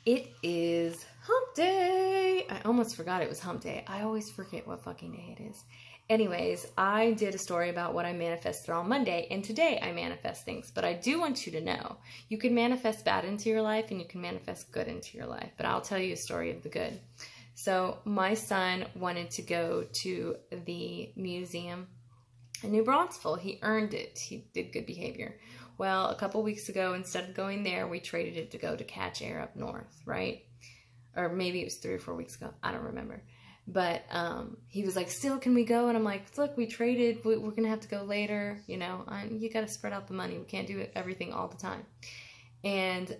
It is hump day. I almost forgot it was hump day. I always forget what fucking day it is. Anyways, I did a story about what I manifested on Monday, and today I manifest things. But I do want you to know, you can manifest bad into your life and you can manifest good into your life. But I'll tell you a story of the good. So my son wanted to go to the museum in New Braunfels. He earned it. He did good behavior. Well, a couple weeks ago, instead of going there, we traded it to go to Catch Air up north, right? Or maybe it was 3 or 4 weeks ago. I don't remember. But he was like, still, can we go? And I'm like, look, we traded. We're going to have to go later. You know, you got to spread out the money. We can't do everything all the time. And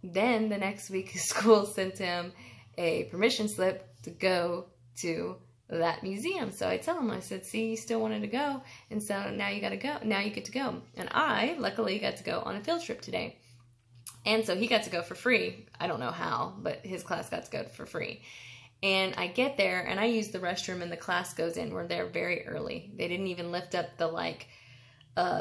then the next week, his school sent him a permission slip to go to that museum. So I tell him, I said, see, you still wanted to go. And so now you got to go. Now you get to go. And I, luckily, got to go on a field trip today. And so he got to go for free. I don't know how, but his class got to go for free. And I get there, and I use the restroom, and the class goes in. We're there very early. They didn't even lift up the,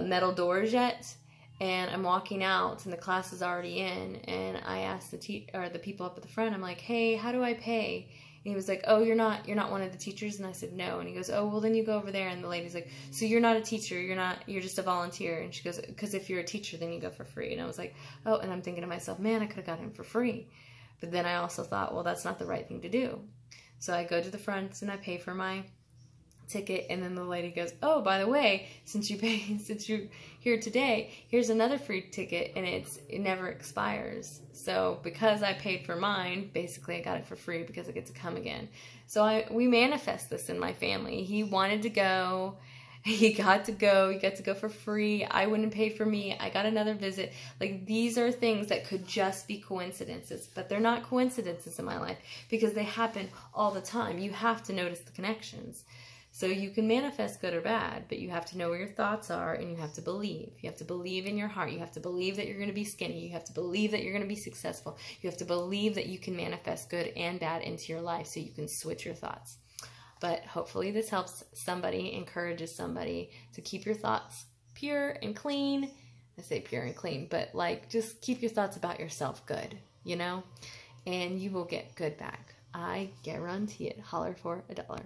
metal doors yet. And I'm walking out, and the class is already in. And I asked the people up at the front, I'm like, hey, how do I pay? And he was like, oh, you're not one of the teachers? And I said, no. And he goes, oh, well, then you go over there. And the lady's like, so you're not a teacher. You're just a volunteer. And she goes, because if you're a teacher, then you go for free. And I was like, oh, and I'm thinking to myself, man, I could have got him for free. But then I also thought, well, that's not the right thing to do. So I go to the front and I pay for my ticket, and then the lady goes, oh, by the way, since you're here today, here's another free ticket, and it never expires. So because I paid for mine, basically I got it for free because I get to come again. So we manifest this in my family. He wanted to go. He got to go for free. I wouldn't pay for me. I got another visit. Like, these are things that could just be coincidences, but they're not coincidences in my life because they happen all the time. You have to notice the connections. So you can manifest good or bad, but you have to know where your thoughts are, and you have to believe. You have to believe in your heart. You have to believe that you're going to be skinny. You have to believe that you're going to be successful. You have to believe that you can manifest good and bad into your life so you can switch your thoughts. But hopefully this helps somebody, encourages somebody to keep your thoughts pure and clean. I say pure and clean, but just keep your thoughts about yourself good, you know? And you will get good back. I guarantee it. Holler for $1.